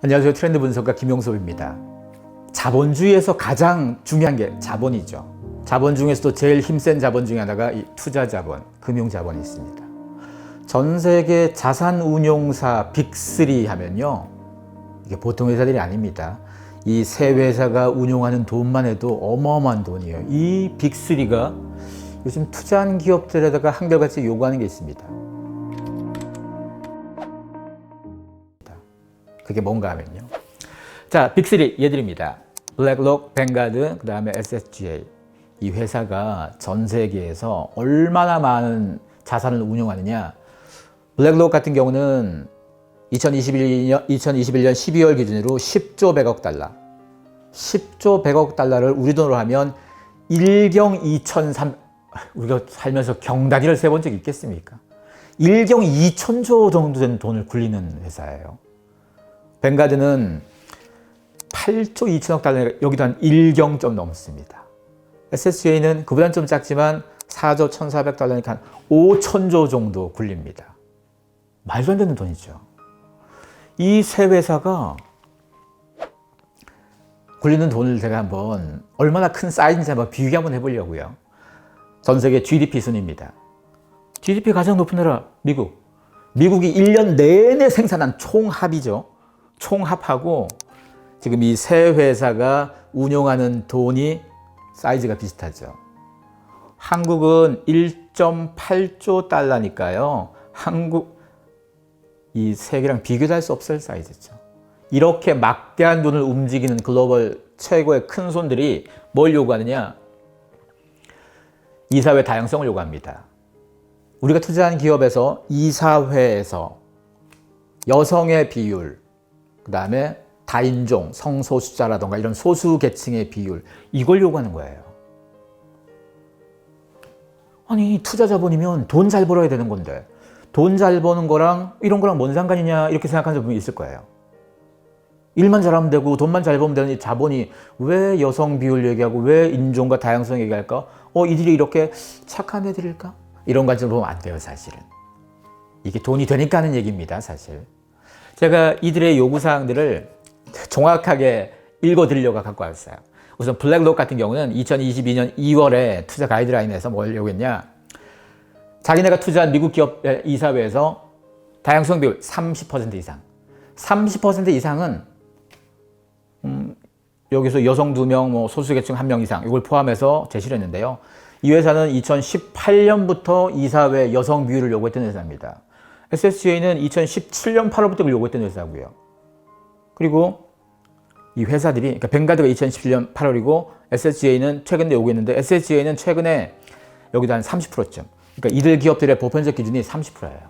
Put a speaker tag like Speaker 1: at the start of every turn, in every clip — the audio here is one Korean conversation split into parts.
Speaker 1: 안녕하세요. 트렌드 분석가 김용섭입니다. 자본주의에서 가장 중요한 게 자본이죠. 자본 중에서도 제일 힘센 자본 중에 하나가 이 투자 자본, 금융 자본이 있습니다. 전 세계 자산 운용사 빅3 하면요, 이게 보통 회사들이 아닙니다. 이 세 회사가 운용하는 돈만 해도 어마어마한 돈이에요. 이 빅3가 요즘 투자한 기업들에다가 한결같이 요구하는 게 있습니다. 그게 뭔가 하면요. 자, 빅3 얘들입니다. 블랙록, 뱅가드, 그 다음에 SSGA. 이 회사가 전 세계에서 얼마나 많은 자산을 운용하느냐. 블랙록 같은 경우는 2021년 12월 기준으로 10조 100억 달러. 10조 100억 달러를 우리 돈으로 하면 1경 2,300, 우리가 살면서 경단위를 세본 적이 있겠습니까? 1경 2천조 정도 되는 돈을 굴리는 회사예요. 뱅가드는 8조 2천억 달러, 여기도 한 1경 좀 넘습니다. SSGA는 그보다는 좀 작지만 4조 1,400 달러니까 한 5천조 정도 굴립니다. 말도 안 되는 돈이죠. 이 세 회사가 굴리는 돈을 제가 한번 얼마나 큰 사이즈인지 한번 비교 한번 해보려고요. 전 세계 GDP 순입니다. GDP 가장 높은 나라 미국. 미국이 1년 내내 생산한 총합이죠. 총합하고 지금 이 세 회사가 운용하는 돈이 사이즈가 비슷하죠. 한국은 1.8조 달러니까요. 한국 이 세 개랑 비교도 할 수 없을 사이즈죠. 이렇게 막대한 돈을 움직이는 글로벌 최고의 큰 손들이 뭘 요구하느냐? 이사회 다양성을 요구합니다. 우리가 투자한 기업에서 이사회에서 여성의 비율, 그 다음에 다인종, 성소수자라던가 이런 소수 계층의 비율, 이걸 요구하는 거예요. 아니, 투자 자본이면 돈 잘 벌어야 되는 건데 돈 잘 버는 거랑 이런 거랑 뭔 상관이냐 이렇게 생각하는 분이 있을 거예요. 일만 잘하면 되고 돈만 잘 벌면 되는 이 자본이 왜 여성 비율 얘기하고 왜 인종과 다양성 얘기할까? 이들이 이렇게 착한 애들일까? 이런 관점으로 보면 안 돼요, 사실은. 이게 돈이 되니까 하는 얘기입니다, 사실. 제가 이들의 요구사항들을 정확하게 읽어드리려고 갖고 왔어요. 우선 블랙록 같은 경우는 2022년 2월에 투자 가이드라인에서 뭘 요구했냐. 자기네가 투자한 미국 기업 이사회에서 다양성 비율 30% 이상. 30% 이상은 여기서 여성 2명, 소수계층 1명 이상 이걸 포함해서 제시를 했는데요. 이 회사는 2018년부터 이사회 여성 비율을 요구했던 회사입니다. SSGA는 2017년 8월부터 요구했던 회사고요. 그리고 이 회사들이, 그러니까 뱅가드가 2017년 8월이고 SSGA는 최근에 요구했는데 SSGA는 최근에 여기도 한 30%쯤. 그러니까 이들 기업들의 보편적 기준이 30%예요.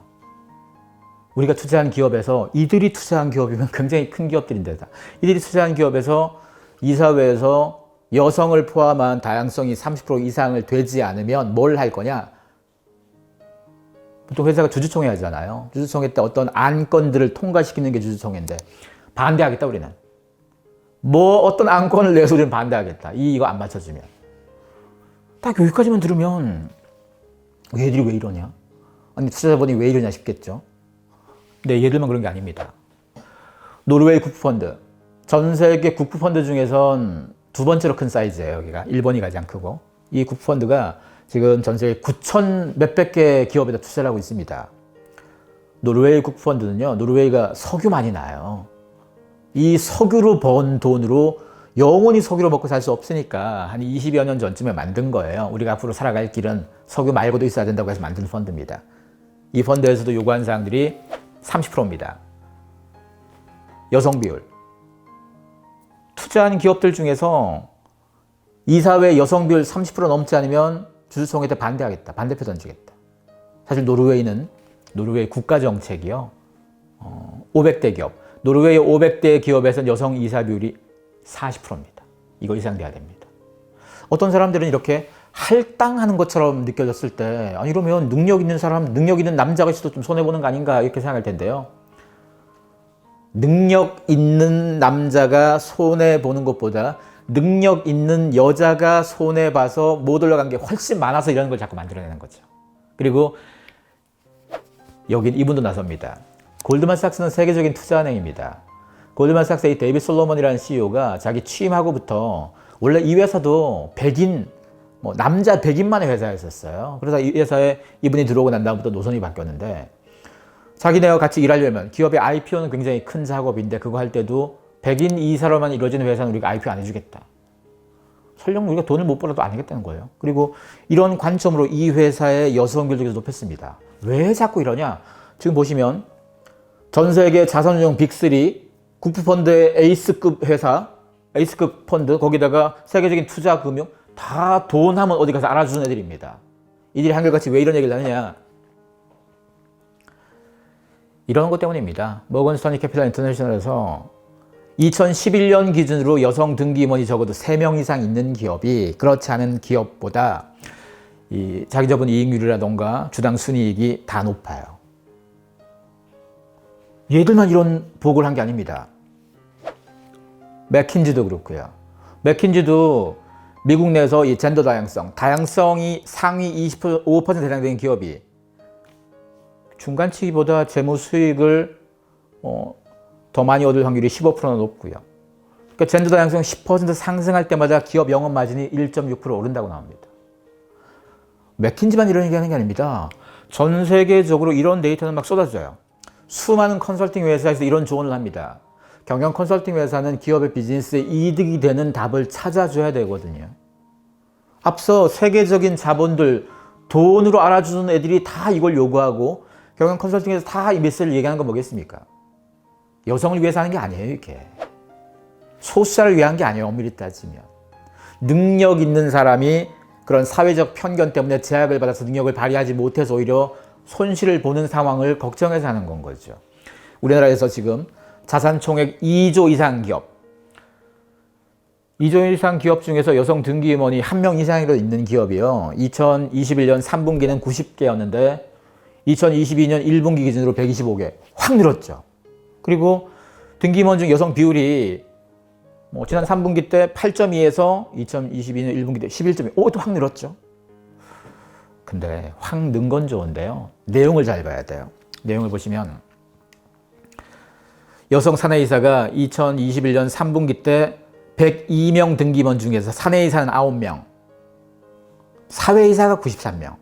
Speaker 1: 우리가 투자한 기업에서 이들이 투자한 기업이면 굉장히 큰 기업들인데 이들이 투자한 기업에서 이사회에서 여성을 포함한 다양성이 30% 이상을 되지 않으면 뭘 할 거냐? 보통 회사가 주주총회 하잖아요. 주주총회 때 어떤 안건들을 통과시키는 게 주주총회인데 반대하겠다 우리는. 어떤 안건을 내서 우리는 반대하겠다. 이거 안 맞춰주면. 딱 여기까지만 들으면 얘들이 왜 이러냐? 아니 투자자본이 왜 이러냐 싶겠죠. 근데 얘들만 그런 게 아닙니다. 노르웨이 국부펀드. 전 세계 국부펀드 중에선 두 번째로 큰 사이즈예요. 여기가. 일본이 가장 크고. 이 국부펀드가 지금 전 세계 9천 몇백 개 기업에다 투자를 하고 있습니다. 노르웨이 국부펀드는요. 노르웨이가 석유 많이 나요. 이 석유로 번 돈으로 영원히 석유로 먹고 살 수 없으니까 한 20여 년 전쯤에 만든 거예요. 우리가 앞으로 살아갈 길은 석유 말고도 있어야 된다고 해서 만든 펀드입니다. 이 펀드에서도 요구한 사항들이 30%입니다. 여성 비율. 투자한 기업들 중에서 이사회 여성 비율 30% 넘지 않으면 주주총회 때 반대하겠다. 반대표 던지겠다. 사실 노르웨이 국가정책이요. 500대 기업. 노르웨이 500대 기업에서는 여성 이사 비율이 40%입니다. 이거 이상 돼야 됩니다. 어떤 사람들은 이렇게 할당하는 것처럼 느껴졌을 때 이러면 능력 있는 사람, 능력 있는 남자가 있어도 좀 손해보는 거 아닌가 이렇게 생각할 텐데요. 능력 있는 남자가 손해보는 것보다 능력 있는 여자가 손해봐서 못 올라간 게 훨씬 많아서 이런 걸 자꾸 만들어내는 거죠. 그리고 여긴 이분도 나섭니다. 골드만삭스는 세계적인 투자은행입니다. 골드만삭스의 데이비드 솔로몬이라는 CEO가 자기 취임하고부터 원래 이 회사도 백인, 남자 백인만의 회사였었어요. 그래서 이 회사에 이분이 들어오고 난 다음부터 노선이 바뀌었는데 자기네와 같이 일하려면 기업의 IPO는 굉장히 큰 작업인데 그거 할 때도 백인 이사로만 이루어지는 회사는 우리가 IPO 안 해주겠다. 설령 우리가 돈을 못 벌어도 안 하겠다는 거예요. 그리고 이런 관점으로 이 회사의 여성 비율도 높였습니다. 왜 자꾸 이러냐? 지금 보시면 전 세계 자산운용 빅3 국부펀드의 에이스급 회사, 에이스급 펀드, 거기다가 세계적인 투자 금융 다 돈 하면 어디 가서 알아주는 애들입니다. 이들이 한결같이 왜 이런 얘기를 하느냐? 이런 것 때문입니다. 모건 스탠리 캐피탈 인터내셔널에서 2011년 기준으로 여성 등기 임원이 적어도 3명 이상 있는 기업이 그렇지 않은 기업보다 이 자기 자본 이익률이라던가 주당 순이익이 다 높아요. 얘들만 이런 보고를 한 게 아닙니다. 맥킨지도 그렇고요. 맥킨지도 미국 내에서 이 젠더 다양성이 상위 25% 해당되는 기업이 중간치기보다 재무 수익을 더 많이 얻을 확률이 15%나 높고요. 그러니까 젠더 다양성 10% 상승할 때마다 기업 영업 마진이 1.6% 오른다고 나옵니다. 맥킨지만 이런 얘기하는 게 아닙니다. 전 세계적으로 이런 데이터는 막 쏟아져요. 수많은 컨설팅 회사에서 이런 조언을 합니다. 경영 컨설팅 회사는 기업의 비즈니스에 이득이 되는 답을 찾아줘야 되거든요. 앞서 세계적인 자본들, 돈으로 알아주는 애들이 다 이걸 요구하고 경영 컨설팅에서 다 이 메시지를 얘기하는 건 뭐겠습니까? 여성을 위해서 하는 게 아니에요, 이게. 소수자를 위한 게 아니에요, 엄밀히 따지면. 능력 있는 사람이 그런 사회적 편견 때문에 제약을 받아서 능력을 발휘하지 못해서 오히려 손실을 보는 상황을 걱정해서 하는 건 거죠. 우리나라에서 지금 자산 총액 2조 이상 기업, 2조 이상 기업 중에서 여성 등기 임원이 1명 이상으로 있는 기업이요. 2021년 3분기는 90개였는데 2022년 1분기 기준으로 125개. 확 늘었죠. 그리고 등기 임원 중 여성 비율이 지난 3분기 때 8.2에서 2022년 1분기 때 11.2. 또 확 늘었죠. 근데 확 는 건 좋은데요. 내용을 잘 봐야 돼요. 내용을 보시면 여성 사내이사가 2021년 3분기 때 102명 등기임원 중에서 사내이사는 9명, 사회이사가 93명.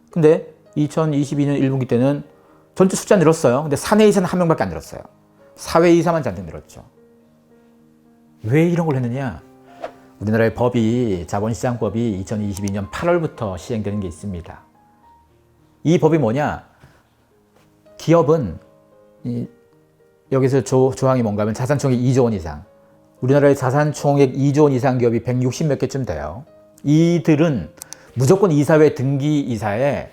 Speaker 1: 근데 2022년 1분기 때는 전체 숫자 늘었어요. 근데 사내이사는 1명밖에 안 늘었어요. 사회이사만 잔뜩 늘었죠. 왜 이런 걸 했느냐? 우리나라의 법이, 자본시장법이 2022년 8월부터 시행되는 게 있습니다. 이 법이 뭐냐? 기업은 여기서 조항이 뭔가 하면 자산총액 2조 원 이상. 우리나라의 자산총액 2조 원 이상 기업이 160 몇 개쯤 돼요. 이들은 무조건 이사회 등기이사에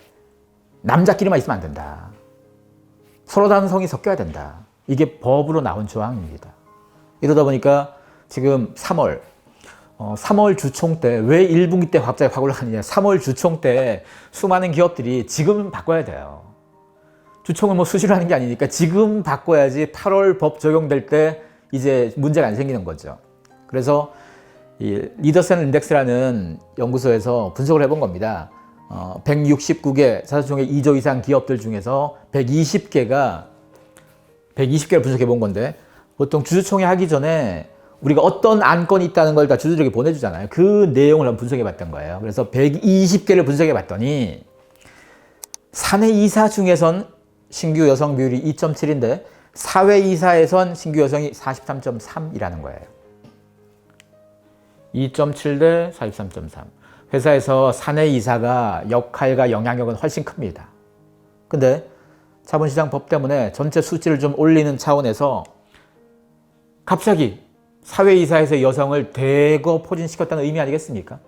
Speaker 1: 남자끼리만 있으면 안 된다. 서로 다른 성이 섞여야 된다. 이게 법으로 나온 조항입니다. 이러다 보니까 지금 3월 주총 때 왜 1분기 때 갑자기 확 올라가느냐. 3월 주총 때 수많은 기업들이 지금 바꿔야 돼요. 주총을 수시로 하는 게 아니니까 지금 바꿔야지 8월 법 적용될 때 이제 문제가 안 생기는 거죠. 그래서 이 리더스 앤 인덱스라는 연구소에서 분석을 해본 겁니다. 169개 자산총액 2조 이상 기업들 중에서 120개를 분석해 본 건데 보통 주주총회 하기 전에 우리가 어떤 안건이 있다는 걸 다 주주들에게 보내주잖아요. 그 내용을 한번 분석해 봤던 거예요. 그래서 120개를 분석해 봤더니 사내이사 중에선 신규 여성 비율이 2.7인데 사회이사에선 신규 여성이 43.3이라는 거예요. 2.7 대 43.3. 회사에서 사내이사가 역할과 영향력은 훨씬 큽니다. 근데 자본시장법 때문에 전체 수치를 좀 올리는 차원에서 갑자기 사회이사에서 여성을 대거 포진시켰다는 의미 아니겠습니까?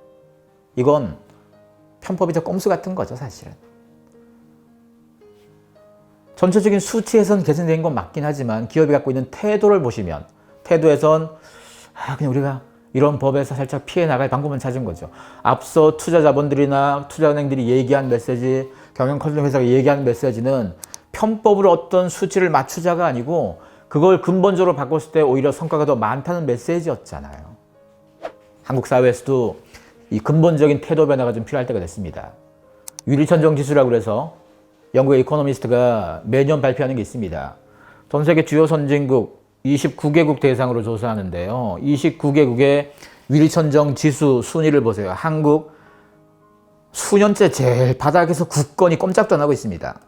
Speaker 1: 이건 편법이자 꼼수 같은 거죠, 사실은. 전체적인 수치에선 개선된 건 맞긴 하지만 기업이 갖고 있는 태도를 보시면 태도에선 그냥 우리가 이런 법에서 살짝 피해 나갈 방법만 찾은 거죠. 앞서 투자자본들이나 투자은행들이 얘기한 메시지, 경영 컨설팅 회사가 얘기한 메시지는 편법으로 어떤 수치를 맞추자가 아니고 그걸 근본적으로 바꿨을 때 오히려 성과가 더 많다는 메시지였잖아요. 한국 사회에서도 이 근본적인 태도 변화가 좀 필요할 때가 됐습니다. 유리천정 지수라고 그래서 영국의 이코노미스트가 매년 발표하는 게 있습니다. 전 세계 주요 선진국 29개국 대상으로 조사하는데요. 29개국의 위리천정 지수 순위를 보세요. 한국 수년째 제일 바닥에서 굳건히 꼼짝도 안 하고 있습니다.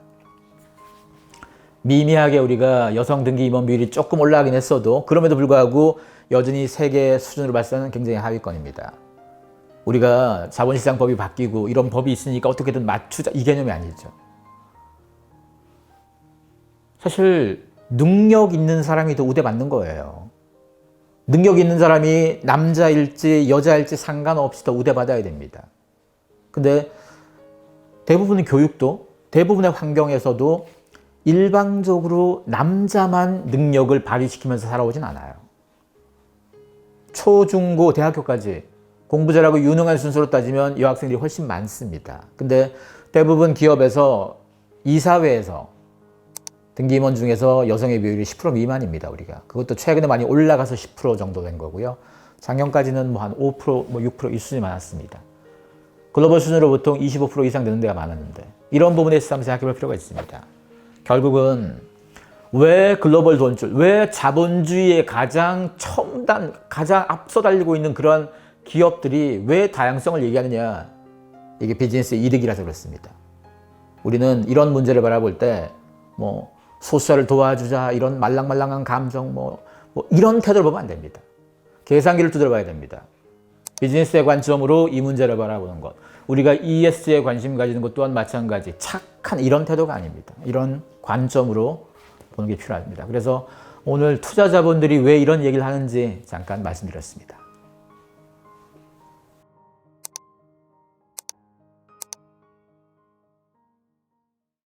Speaker 1: 미미하게 우리가 여성 등기 임원 비율이 조금 올라가긴 했어도 그럼에도 불구하고 여전히 세계 수준으로 봐서는 굉장히 하위권입니다. 우리가 자본시장법이 바뀌고 이런 법이 있으니까 어떻게든 맞추자 이 개념이 아니죠. 사실 능력 있는 사람이 더 우대받는 거예요. 능력 있는 사람이 남자일지 여자일지 상관없이 더 우대받아야 됩니다. 근데 대부분의 교육도 대부분의 환경에서도 일방적으로 남자만 능력을 발휘시키면서 살아오진 않아요. 초, 중, 고, 대학교까지 공부 잘하고 유능한 순서로 따지면 여학생들이 훨씬 많습니다. 근데 대부분 기업에서 이사회에서 등기임원 중에서 여성의 비율이 10% 미만입니다. 우리가 그것도 최근에 많이 올라가서 10% 정도 된 거고요. 작년까지는 뭐 한 5%, 6% 이 수준이 많았습니다. 글로벌 수준으로 보통 25% 이상 되는 데가 많았는데 이런 부분에 대해서 한번 생각해 볼 필요가 있습니다. 결국은 왜 글로벌 돈줄, 왜 자본주의의 가장 첨단, 가장 앞서 달리고 있는 그런 기업들이 왜 다양성을 얘기하느냐. 이게 비즈니스의 이득이라서 그렇습니다. 우리는 이런 문제를 바라볼 때 뭐 소수자를 도와주자 이런 말랑말랑한 감정 뭐 이런 태도를 보면 안 됩니다. 계산기를 두드려 봐야 됩니다. 비즈니스의 관점으로 이 문제를 바라보는 것. 우리가 ESG에 관심 가지는 것 또한 마찬가지. 착한 이런 태도가 아닙니다. 이런 관점으로 보는 게 필요합니다. 그래서 오늘 투자자분들이 왜 이런 얘기를 하는지 잠깐 말씀드렸습니다.